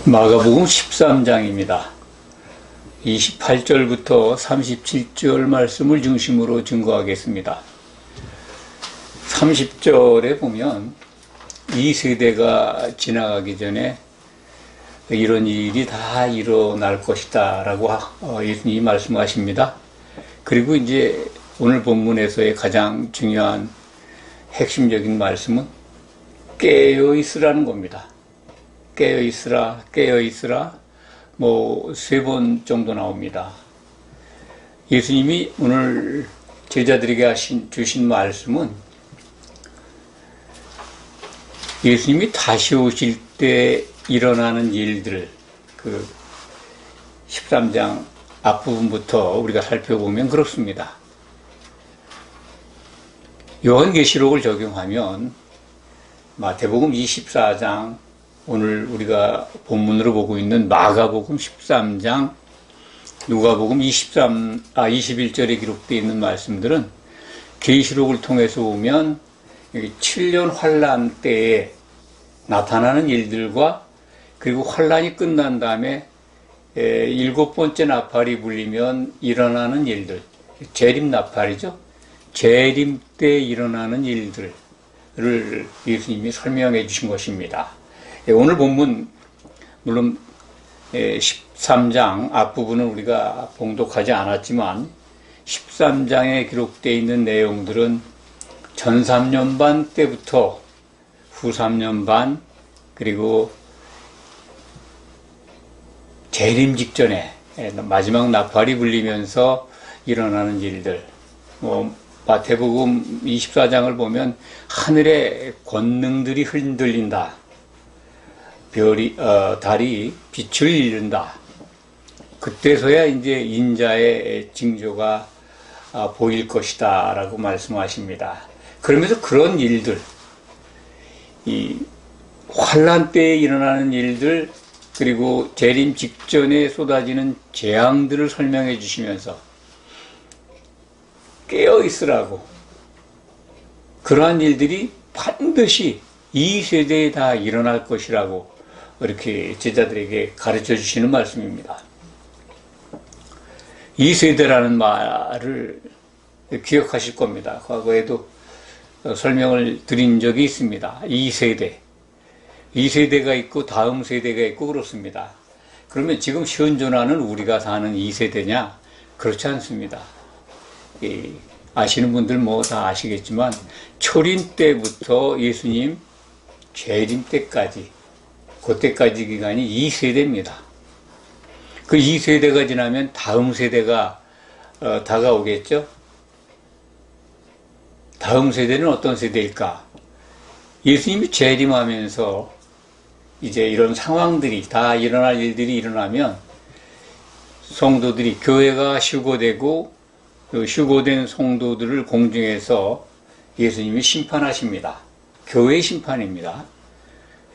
마가복음 13장입니다. 28절부터 37절 말씀을 중심으로 증거하겠습니다. 30절에 보면 이 세대가 지나가기 전에 이런 일이 다 일어날 것이다 라고 예수님이 말씀하십니다. 그리고 이제 오늘 본문에서의 가장 중요한 핵심적인 말씀은 깨어 있으라는 겁니다. 깨어 있으라, 깨어 있으라, 세 번 정도 나옵니다. 예수님이 오늘 제자들에게 주신 말씀은 예수님이 다시 오실 때 일어나는 일들, 13장 앞부분부터 우리가 살펴보면 그렇습니다. 요한계시록을 적용하면 마태복음 24장, 오늘 우리가 본문으로 보고 있는 마가복음 13장, 누가복음 21절에 기록되어 있는 말씀들은 계시록을 통해서 보면 7년 환란 때에 나타나는 일들과 그리고 환란이 끝난 다음에 7번째 나팔이 불리면 일어나는 일들, 재림 나팔이죠. 재림 때 일어나는 일들을 예수님이 설명해 주신 것입니다. 오늘 본문, 물론 13장 앞부분은 우리가 봉독하지 않았지만 13장에 기록되어 있는 내용들은 전 3년 반 때부터 후 3년 반, 그리고 재림 직전에 마지막 나팔이 불리면서 일어나는 일들, 마태복음 24장을 보면 하늘의 권능들이 흔들린다. 달이 빛을 잃는다. 그때서야 이제 인자의 징조가 보일 것이다 라고 말씀하십니다. 그러면서 그런 일들, 이 환란 때에 일어나는 일들, 그리고 재림 직전에 쏟아지는 재앙들을 설명해 주시면서 깨어 있으라고, 그러한 일들이 반드시 이 세대에 다 일어날 것이라고 이렇게 제자들에게 가르쳐 주시는 말씀입니다. 이 세대라는 말을 기억하실 겁니다. 과거에도 설명을 드린 적이 있습니다. 이 세대가 있고 다음 세대가 있고 그렇습니다. 그러면 지금 현존하는 우리가 사는 이 세대냐? 그렇지 않습니다. 아시는 분들 다 아시겠지만 초림 때부터 예수님 재림 때까지, 그때까지 기간이 2세대입니다. 그 2세대가 지나면 다음 세대가 다가오겠죠? 다음 세대는 어떤 세대일까? 예수님이 재림하면서 이제 이런 상황들이 다 일어날 일들이 일어나면 성도들이, 교회가 휴거되고 휴거된 성도들을 공중에서 예수님이 심판하십니다. 교회의 심판입니다.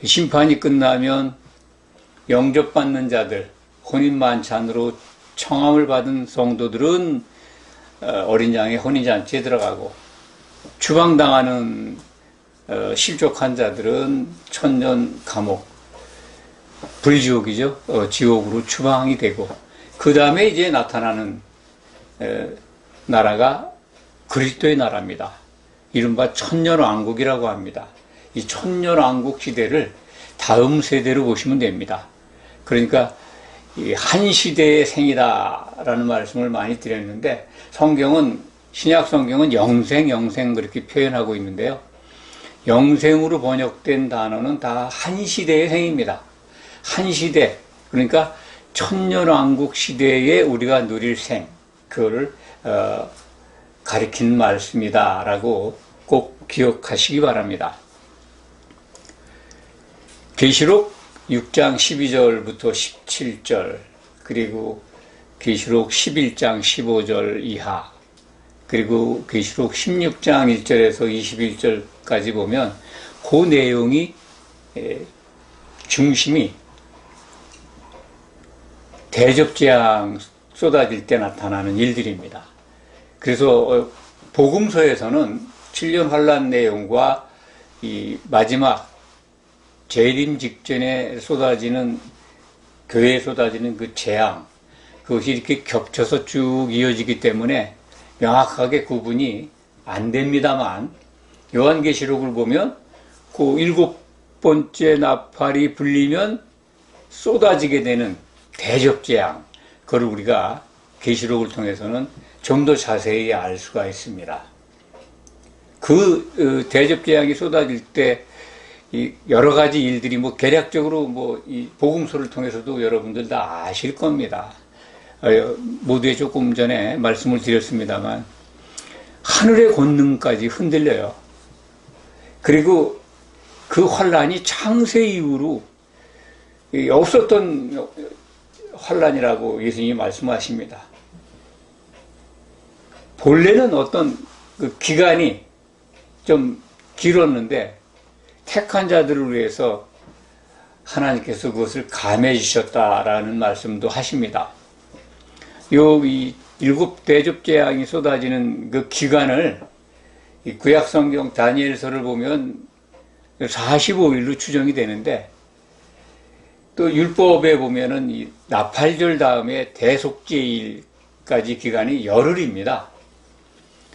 심판이 끝나면 영접받는 자들, 혼인 만찬으로 청함을 받은 성도들은 어린 양의 혼인잔치에 들어가고, 추방당하는 실족한 자들은 천년 감옥, 불지옥이죠. 지옥으로 추방이 되고, 그 다음에 이제 나타나는 나라가 그리스도의 나라입니다. 이른바 천년왕국이라고 합니다. 이 천년왕국 시대를 다음 세대로 보시면 됩니다. 그러니까 한 시대의 생이다라는 말씀을 많이 드렸는데, 신약 성경은 영생 그렇게 표현하고 있는데요. 영생으로 번역된 단어는 다 한 시대의 생입니다. 한 시대, 그러니까 천년왕국 시대에 우리가 누릴 생, 그거를 가리키는 말씀이다라고 꼭 기억하시기 바랍니다. 계시록 6장 12절부터 17절, 그리고 계시록 11장 15절 이하, 그리고 계시록 16장 1절에서 21절까지 보면 그 내용이 중심이 대접재앙 쏟아질 때 나타나는 일들입니다. 그래서 복음서에서는 7년 환란 내용과 이 마지막 재림 직전에 쏟아지는 교회에 쏟아지는 그 재앙, 그것이 이렇게 겹쳐서 쭉 이어지기 때문에 명확하게 구분이 안 됩니다만, 요한계시록을 보면 그 7번째 나팔이 불리면 쏟아지게 되는 대접재앙, 그걸 우리가 계시록을 통해서는 좀 더 자세히 알 수가 있습니다. 그 대접재앙이 쏟아질 때 여러 가지 일들이 개략적으로 이 복음서를 통해서도 여러분들 다 아실 겁니다. 모두에 조금 전에 말씀을 드렸습니다만 하늘의 권능까지 흔들려요. 그리고 그 환란이 창세 이후로 없었던 환란이라고 예수님이 말씀하십니다. 본래는 어떤 그 기간이 좀 길었는데 택한 자들을 위해서 하나님께서 그것을 감해 주셨다라는 말씀도 하십니다. 이 7 대접재앙이 쏟아지는 그 기간을 구약성경 다니엘서를 보면 45일로 추정이 되는데, 또 율법에 보면은 이 나팔절 다음에 대속죄일까지 기간이 열흘입니다.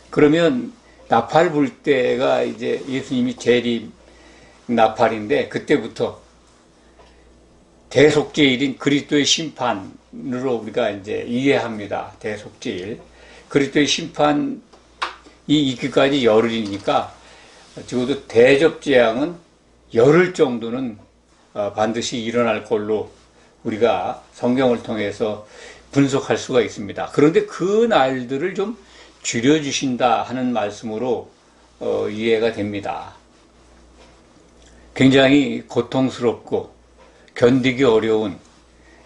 그러면 나팔 불 때가 이제 예수님이 재림 나팔인데, 그때부터 대속죄일인 그리스도의 심판으로 우리가 이제 이해합니다. 대속죄일. 그리스도의 심판이 있기까지 열흘이니까 적어도 대접재앙은 열흘 정도는 반드시 일어날 걸로 우리가 성경을 통해서 분석할 수가 있습니다. 그런데 그 날들을 좀 줄여주신다 하는 말씀으로 이해가 됩니다. 굉장히 고통스럽고 견디기 어려운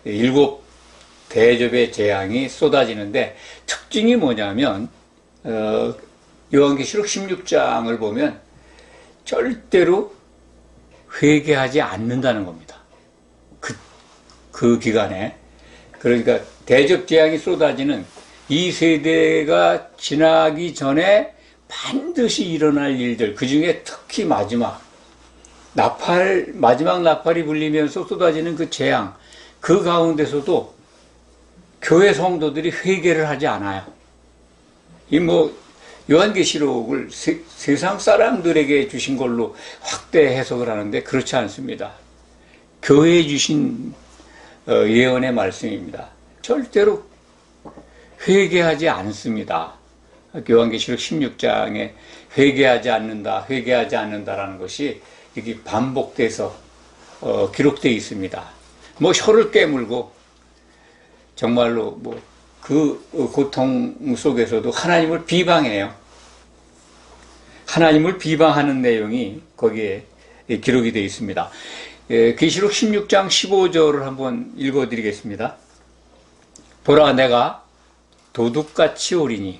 7 대접의 재앙이 쏟아지는데, 특징이 뭐냐면 요한계시록 16장을 보면 절대로 회개하지 않는다는 겁니다. 그 기간에. 그러니까 대접 재앙이 쏟아지는 이 세대가 지나기 전에 반드시 일어날 일들, 그 중에 특히 마지막 나팔이 불리면서 쏟아지는 그 재앙, 그 가운데서도 교회 성도들이 회개를 하지 않아요. 요한계시록을 세상 사람들에게 주신 걸로 확대 해석을 하는데 그렇지 않습니다. 교회에 주신 예언의 말씀입니다. 절대로 회개하지 않습니다. 요한계시록 16장에 회개하지 않는다라는 것이 이게 반복돼서 기록되어 있습니다. 혀를 깨물고 정말로 그 고통 속에서도 하나님을 비방해요. 하나님을 비방하는 내용이 거기에 기록이 되어 있습니다. 계시록 16장 15절을 한번 읽어드리겠습니다. 보라, 내가 도둑같이 오리니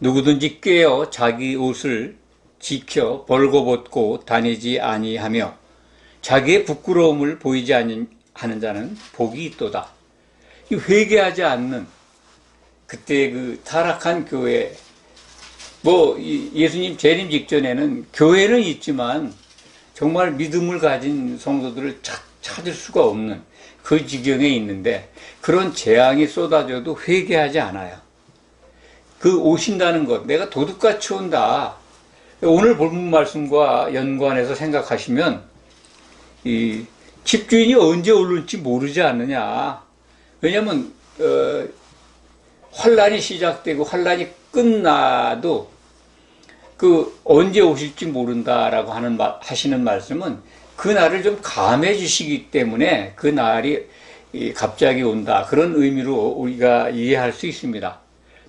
누구든지 꿰어 자기 옷을 지켜 벌거벗고 다니지 아니하며 자기의 부끄러움을 보이지 하는 자는 복이 있도다. 회개하지 않는 그때 그 타락한 교회, 예수님 재림 직전에는 교회는 있지만 정말 믿음을 가진 성도들을 찾을 수가 없는 그 지경에 있는데, 그런 재앙이 쏟아져도 회개하지 않아요. 그 오신다는 것, 내가 도둑같이 온다. 오늘 본문 말씀과 연관해서 생각하시면 이 집주인이 언제 오를지 모르지 않느냐. 왜냐하면 환란이 시작되고 환란이 끝나도 그 언제 오실지 모른다라고 하시는 말씀은 그 날을 좀 감해 주시기 때문에 그 날이 갑자기 온다, 그런 의미로 우리가 이해할 수 있습니다.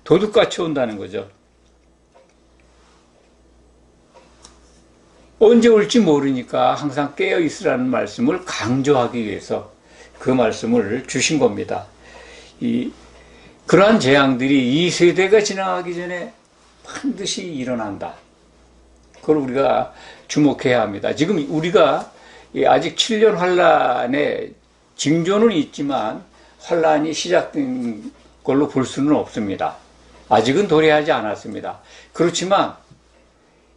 도둑같이 온다는 거죠. 언제 올지 모르니까 항상 깨어 있으라는 말씀을 강조하기 위해서 그 말씀을 주신 겁니다. 그러한 재앙들이 이 세대가 지나가기 전에 반드시 일어난다. 그걸 우리가 주목해야 합니다. 지금 우리가 아직 7년 환란의 징조는 있지만 환란이 시작된 걸로 볼 수는 없습니다. 아직은 도래하지 않았습니다. 그렇지만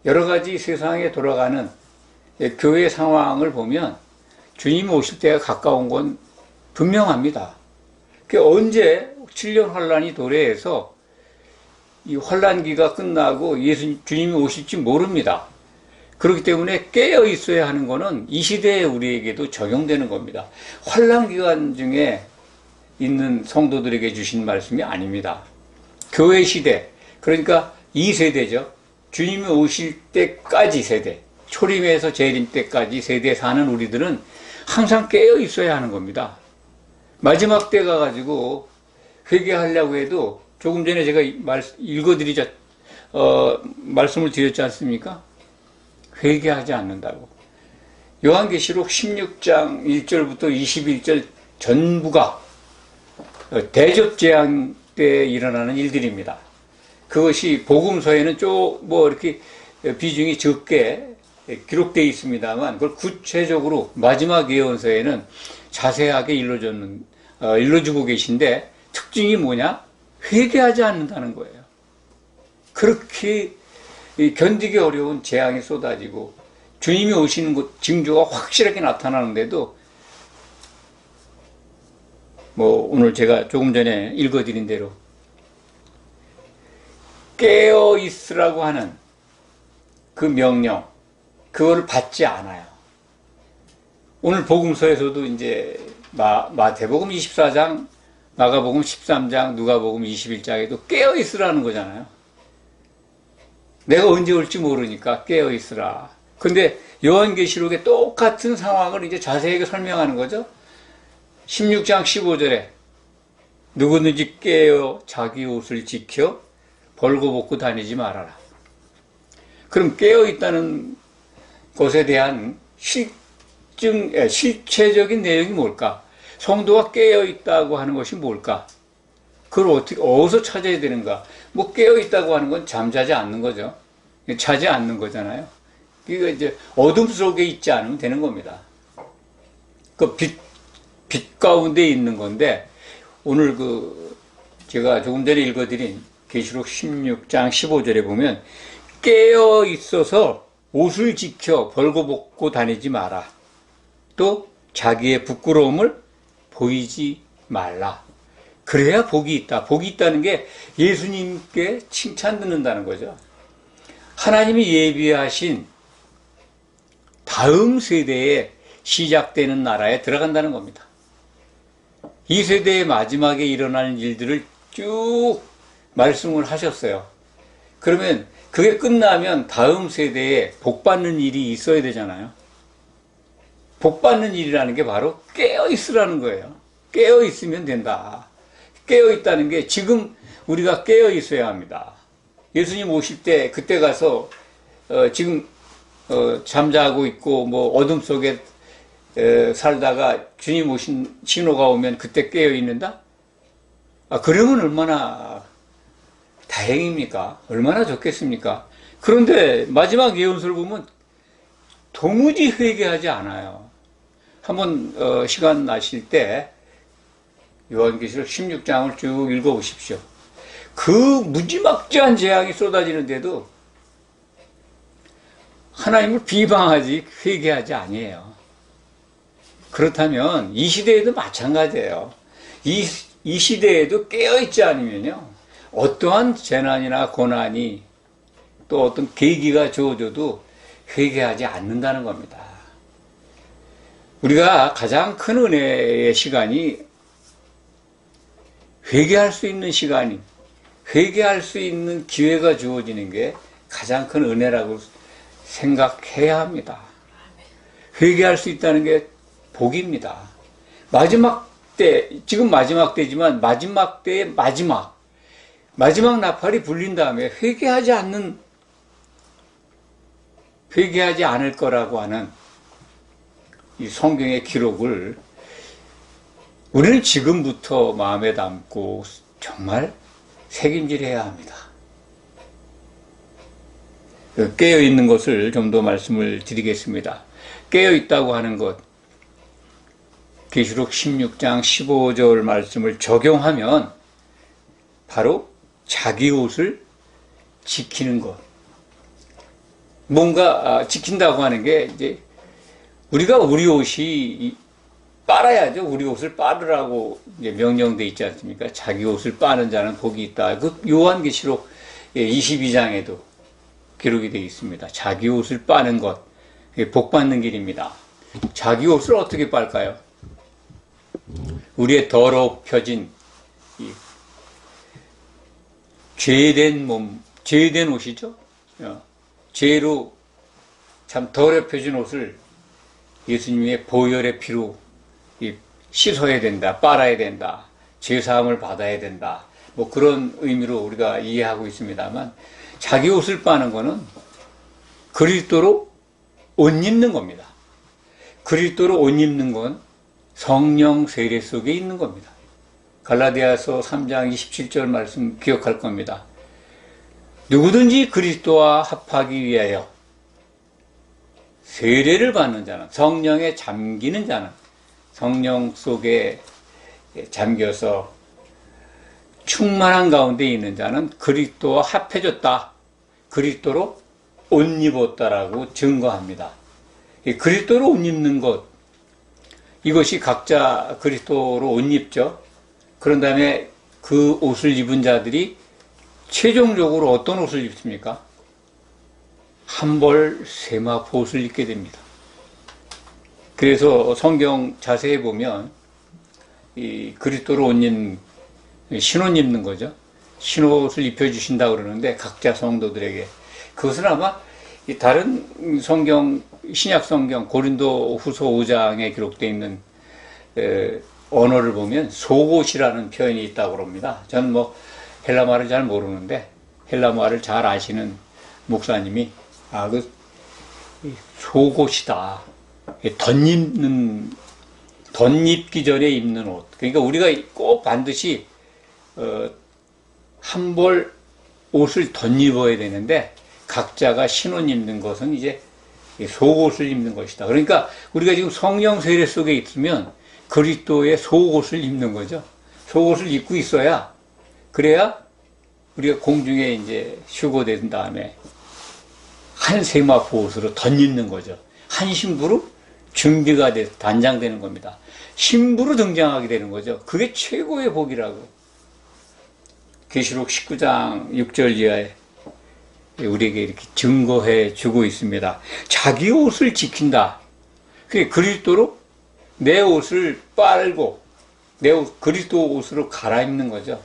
여러 가지 세상에 돌아가는 교회 상황을 보면 주님이 오실 때가 가까운 건 분명합니다. 언제 7년 환란이 도래해서 이 환란기가 끝나고 주님이 오실지 모릅니다. 그렇기 때문에 깨어 있어야 하는 것은 이 시대에 우리에게도 적용되는 겁니다. 환란 중에 있는 성도들에게 주신 말씀이 아닙니다. 교회 시대, 그러니까 이 세대죠. 주님이 오실 때까지 세대, 초림에서 재림 때까지 세대 사는 우리들은 항상 깨어 있어야 하는 겁니다. 마지막 때 가가지고 회개하려고 해도 조금 전에 제가 말씀을 드렸지 않습니까? 회개하지 않는다고. 요한계시록 16장 1절부터 21절 전부가 대접재앙 때 일어나는 일들입니다. 그것이 복음서에는 이렇게 비중이 적게 기록되어 있습니다만, 그걸 구체적으로 마지막 예언서에는 자세하게 일러주고 계신데, 특징이 뭐냐? 회개하지 않는다는 거예요. 그렇게 견디기 어려운 재앙이 쏟아지고 주님이 오시는 것 징조가 확실하게 나타나는데도 오늘 제가 조금 전에 읽어드린 대로 깨어 있으라고 하는 그 명령, 그거를 받지 않아요. 오늘 복음서에서도 이제 마태복음 24장, 마가복음 13장, 누가복음 21장에도 깨어 있으라는 거잖아요. 내가 언제 올지 모르니까 깨어 있으라. 근데 요한계시록에 똑같은 상황을 이제 자세하게 설명하는 거죠. 16장 15절에 누구든지 깨어 자기 옷을 지켜 벌거벗고 다니지 말아라. 그럼 깨어 있다는 것에 대한 실체적인 내용이 뭘까? 성도가 깨어 있다고 하는 것이 뭘까? 그걸 어디서 찾아야 되는가? 깨어 있다고 하는 건 잠자지 않는 거죠. 자지 않는 거잖아요. 이거 이제 어둠 속에 있지 않으면 되는 겁니다. 빛 가운데 있는 건데, 오늘 제가 조금 전에 읽어드린 계시록 16장 15절에 보면, 깨어 있어서 옷을 지켜 벌거벗고 다니지 마라. 또 자기의 부끄러움을 보이지 말라. 그래야 복이 있다. 복이 있다는 게 예수님께 칭찬 듣는다는 거죠. 하나님이 예비하신 다음 세대에 시작되는 나라에 들어간다는 겁니다. 이 세대의 마지막에 일어날 일들을 쭉 말씀을 하셨어요. 그러면 그게 끝나면 다음 세대에 복받는 일이 있어야 되잖아요. 복받는 일이라는 게 바로 깨어있으라는 거예요. 깨어있으면 된다. 깨어있다는 게 지금 우리가 깨어있어야 합니다. 예수님 오실 때 그때 가서 지금 잠자고 있고 어둠 속에 살다가 주님 오신 신호가 오면 그때 깨어있는다? 그러면 얼마나 다행입니까? 얼마나 좋겠습니까? 그런데 마지막 예언서를 보면 도무지 회개하지 않아요. 한번 시간 나실 때 요한계시록 16장을 쭉 읽어보십시오. 그 무지막지한 재앙이 쏟아지는데도 하나님을 비방하지 회개하지 아니에요. 그렇다면 이 시대에도 마찬가지예요. 이 시대에도 깨어있지 않으면요, 어떠한 재난이나 고난이 또 어떤 계기가 주어져도 회개하지 않는다는 겁니다. 우리가 가장 큰 은혜의 시간이 회개할 수 있는 시간이, 회개할 수 있는 기회가 주어지는 게 가장 큰 은혜라고 생각해야 합니다. 회개할 수 있다는 게 복입니다. 마지막 때, 지금 마지막 때지만 마지막 때의 마지막 나팔이 불린 다음에 회개하지 않을 거라고 하는 이 성경의 기록을 우리는 지금부터 마음에 담고 정말 새김질해야 합니다. 깨어있는 것을 좀 더 말씀을 드리겠습니다. 깨어있다고 하는 것, 계시록 16장 15절 말씀을 적용하면 바로 자기 옷을 지키는 것. 뭔가 지킨다고 하는 게 이제 우리가 우리 옷이 빨아야죠. 우리 옷을 빨으라고 이제 명령돼 있지 않습니까? 자기 옷을 빠는 자는 복이 있다. 그 요한계시록 22장에도 기록이 되어 있습니다. 자기 옷을 빠는 것, 복 받는 길입니다. 자기 옷을 어떻게 빨까요? 우리의 더럽혀진 이 죄된 몸, 죄된 옷이죠. 죄로 참 더럽혀진 옷을 예수님의 보혈의 피로 씻어야 된다, 빨아야 된다, 죄사함을 받아야 된다. 뭐 그런 의미로 우리가 이해하고 있습니다만, 자기 옷을 빠는 것은 그리스도로 옷 입는 겁니다. 그리스도로 옷 입는 건 성령 세례 속에 있는 겁니다. 갈라디아서 3장 27절 말씀 기억할 겁니다. 누구든지 그리스도와 합하기 위하여 세례를 받는 자는, 성령에 잠기는 자는, 성령 속에 잠겨서 충만한 가운데 있는 자는 그리스도와 합해졌다, 그리스도로 옷 입었다라고 증거합니다. 그리스도로 옷 입는 것, 이것이 각자 그리스도로 옷 입죠. 그런 다음에 그 옷을 입은 자들이 최종적으로 어떤 옷을 입습니까? 한벌 세마포 옷을 입게 됩니다. 그래서 성경 자세히 보면 이 그리스도로 옷 입는, 신옷 입는 거죠. 신옷을 입혀주신다고 그러는데 각자 성도들에게, 그것은 아마 다른 성경, 신약 성경 고린도 후서 5장에 기록되어 있는 언어를 보면 속옷이라는 표현이 있다고 합니다. 저는 뭐 헬라말을 잘 모르는데 헬라말을 잘 아시는 목사님이 그 속옷이다, 덧입기 전에 입는 옷. 그러니까 우리가 꼭 반드시 한 벌 옷을 덧입어야 되는데, 각자가 신옷 입는 것은 이제 속옷을 입는 것이다. 그러니까 우리가 지금 성령 세례 속에 있으면 그리스도의 속옷을 입는 거죠. 속옷을 입고 있어야, 그래야 우리가 공중에 이제 휴거된 다음에 한 세마포 옷으로 덧입는 거죠. 한 신부로 준비가 돼서 단장되는 겁니다. 신부로 등장하게 되는 거죠. 그게 최고의 복이라고. 계시록 19장 6절 이하에 우리에게 이렇게 증거해 주고 있습니다. 자기 옷을 지킨다. 그게 그리스도로 내 옷을 빨고 내 옷, 그리스도 옷으로 갈아입는 거죠.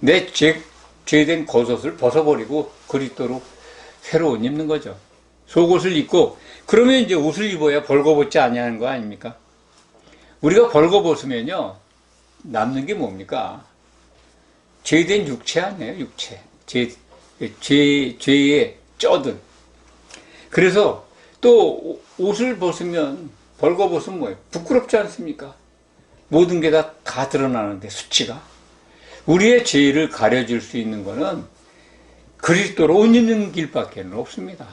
내 죄된 겉옷을 벗어버리고 그리스도로 새로 옷 입는 거죠. 속옷을 입고, 그러면 이제 옷을 입어야 벌거벗지 아니하는 거 아닙니까? 우리가 벌거벗으면요, 남는 게 뭡니까? 죄된 육체 아니에요, 육체. 죄에 쩌든. 그래서 또 옷을 벗으면, 벌거벗으면 뭐예요? 부끄럽지 않습니까? 모든 게 다 드러나는데, 수치가. 우리의 죄를 가려줄 수 있는 거는 그리스도로 옷 입는 길밖에 없습니다.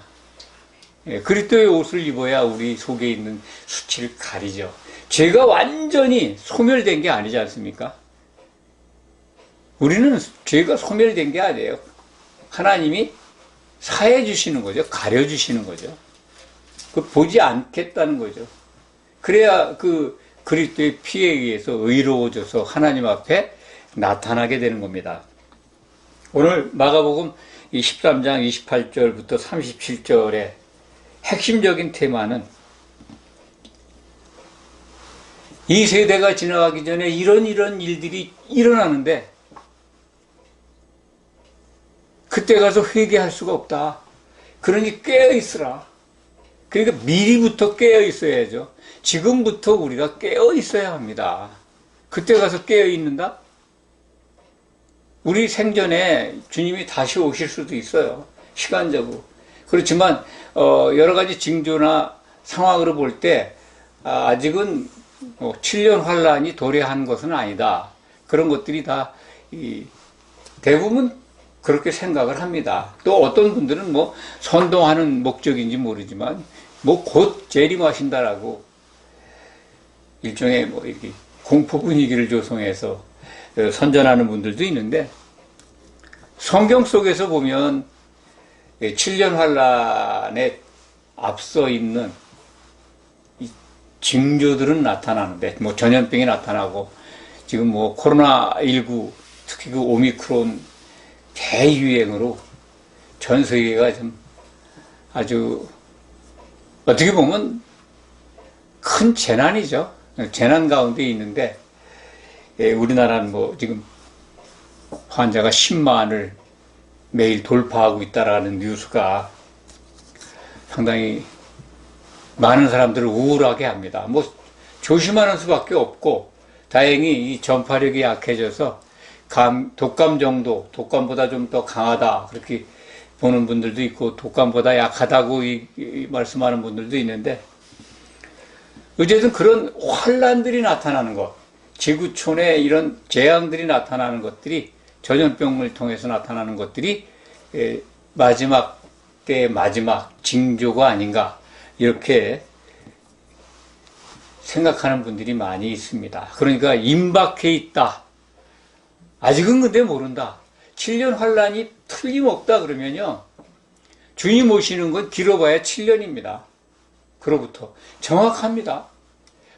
그리스도의 옷을 입어야 우리 속에 있는 수치를 가리죠. 죄가 완전히 소멸된 게 아니지 않습니까? 우리는 죄가 소멸된 게 아니에요. 하나님이 사해 주시는 거죠. 가려 주시는 거죠. 보지 않겠다는 거죠. 그래야 그 그리스도의 피에 의해서 의로워져서 하나님 앞에 나타나게 되는 겁니다. 오늘 마가복음 13장 28절부터 37절의 핵심적인 테마는, 이 세대가 지나가기 전에 이런 일들이 일어나는데 그때 가서 회개할 수가 없다. 그러니 깨어 있으라. 그러니까 미리부터 깨어 있어야죠. 지금부터 우리가 깨어 있어야 합니다. 그때 가서 깨어 있는다? 우리 생전에 주님이 다시 오실 수도 있어요. 시간적으로. 그렇지만 여러 가지 징조나 상황으로 볼 때 아직은 7년 환란이 도래한 것은 아니다. 그런 것들이 다 대부분 그렇게 생각을 합니다. 또 어떤 분들은 뭐 선동하는 목적인지 모르지만 뭐 곧 재림하신다라고 일종의 뭐 이렇게 공포 분위기를 조성해서 선전하는 분들도 있는데, 성경 속에서 보면 7년 환란에 앞서 있는 징조들은 나타나는데, 뭐 전염병이 나타나고, 지금 뭐 코로나19, 특히 그 오미크론 대유행으로 전 세계가 좀 아주 어떻게 보면 큰 재난이죠. 재난 가운데 있는데, 우리나라는 뭐 지금 환자가 10만을 매일 돌파하고 있다라는 뉴스가 상당히 많은 사람들을 우울하게 합니다. 뭐 조심하는 수밖에 없고, 다행히 이 전파력이 약해져서 독감 정도, 독감보다 좀 더 강하다 그렇게 보는 분들도 있고, 독감보다 약하다고 이 말씀하는 분들도 있는데, 어쨌든 그런 환란들이 나타나는 것, 지구촌에 이런 재앙들이 나타나는 것들이, 전염병을 통해서 나타나는 것들이 마지막 때의 마지막 징조가 아닌가, 이렇게 생각하는 분들이 많이 있습니다. 그러니까 임박해 있다. 아직은 근데 모른다. 7년 환란이 틀림없다 그러면요, 주님 오시는 건 길어봐야 7년입니다. 그로부터 정확합니다.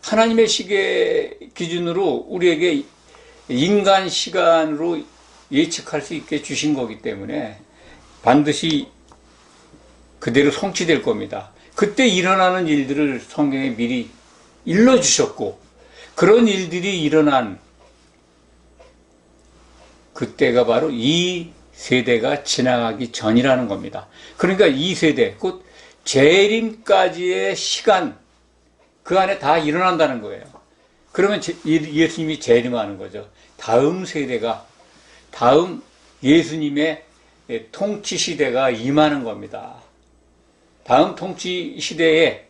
하나님의 시계 기준으로 우리에게 인간 시간으로 예측할 수 있게 주신 거기 때문에 반드시 그대로 성취될 겁니다. 그때 일어나는 일들을 성경에 미리 일러주셨고, 그런 일들이 일어난 그때가 바로 이 세대가 지나가기 전이라는 겁니다. 그러니까 이 세대, 곧 재림까지의 시간, 그 안에 다 일어난다는 거예요. 그러면 예수님이 재림하는 거죠. 다음 세대가, 다음 예수님의 통치 시대가 임하는 겁니다. 다음 통치 시대에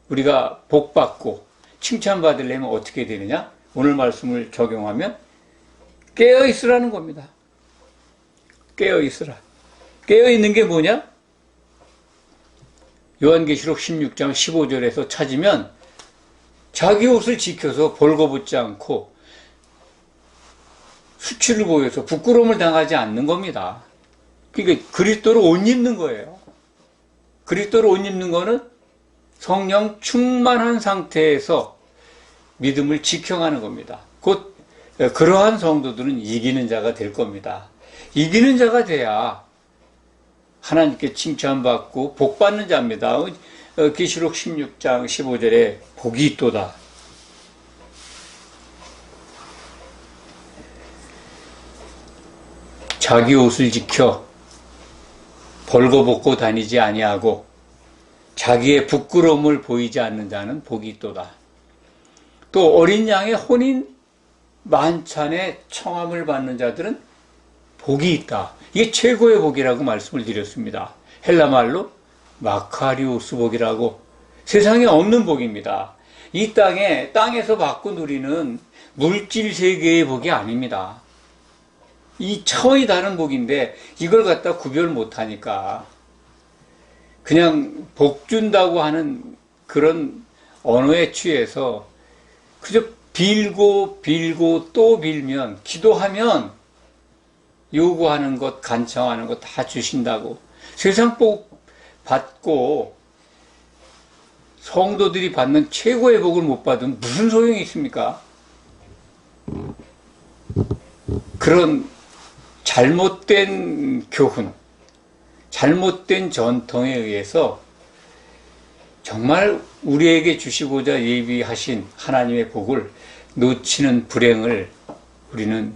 우리가 복받고 칭찬받으려면 어떻게 되느냐? 오늘 말씀을 적용하면 깨어있으라는 겁니다. 깨어있으라. 깨어있는 게 뭐냐? 요한계시록 16장 15절에서 찾으면 자기 옷을 지켜서 벌거벗지 않고 수치를 보여서 부끄러움을 당하지 않는 겁니다. 그러니까 그리스도로 옷 입는 거예요. 그리스도로 옷 입는 거는 성령 충만한 상태에서 믿음을 지켜가는 겁니다. 곧 그러한 성도들은 이기는 자가 될 겁니다. 이기는 자가 돼야 하나님께 칭찬받고 복받는 자입니다. 계시록 16장 15절에 복이 있도다. 자기 옷을 지켜 벌거벗고 다니지 아니하고 자기의 부끄러움을 보이지 않는 자는 복이 있도다. 또 어린 양의 혼인 만찬에 청함을 받는 자들은 복이 있다. 이게 최고의 복이라고 말씀을 드렸습니다. 헬라말로 마카리오스 복이라고, 세상에 없는 복입니다. 이 땅에서 받고 누리는 물질 세계의 복이 아닙니다. 이 차원이 다른 복인데 이걸 갖다 구별 못하니까 그냥 복 준다고 하는 그런 언어에 취해서 그저 빌고 또 빌면, 기도하면 요구하는 것, 간청하는 것 다 주신다고, 세상 복 받고 성도들이 받는 최고의 복을 못 받으면 무슨 소용이 있습니까? 그런 잘못된 교훈, 잘못된 전통에 의해서 정말 우리에게 주시고자 예비하신 하나님의 복을 놓치는 불행을 우리는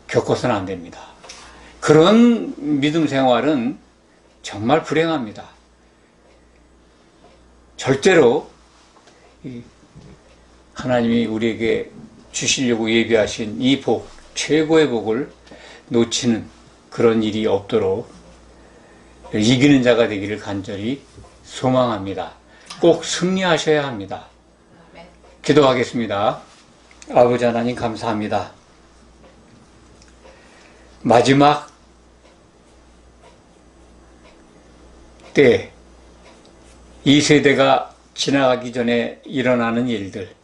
겪어서는 안 됩니다. 그런 믿음 생활은 정말 불행합니다. 절대로 하나님이 우리에게 주시려고 예비하신 이 복, 최고의 복을 놓치는 그런 일이 없도록 이기는 자가 되기를 간절히 소망합니다. 꼭 승리하셔야 합니다. 기도하겠습니다. 아버지 하나님 감사합니다. 마지막 때 이 세대가 지나가기 전에 일어나는 일들,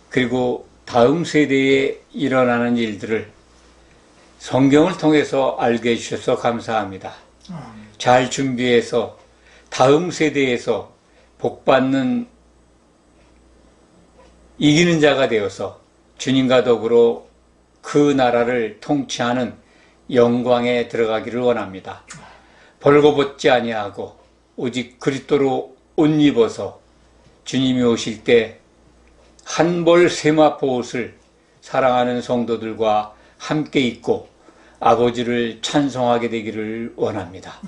그리고 다음 세대에 일어나는 일들을 성경을 통해서 알게 해주셔서 감사합니다. 잘 준비해서 다음 세대에서 복받는 이기는 자가 되어서 주님과 더불어 그 나라를 통치하는 영광에 들어가기를 원합니다. 벌거벗지 아니하고 오직 그리스도로 옷 입어서 주님이 오실 때 한 벌 세마포 옷을 사랑하는 성도들과 함께 입고 아버지를 찬송하게 되기를 원합니다.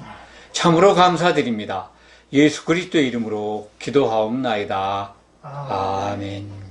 참으로 감사드립니다. 예수 그리스도의 이름으로 기도하옵나이다. 아멘.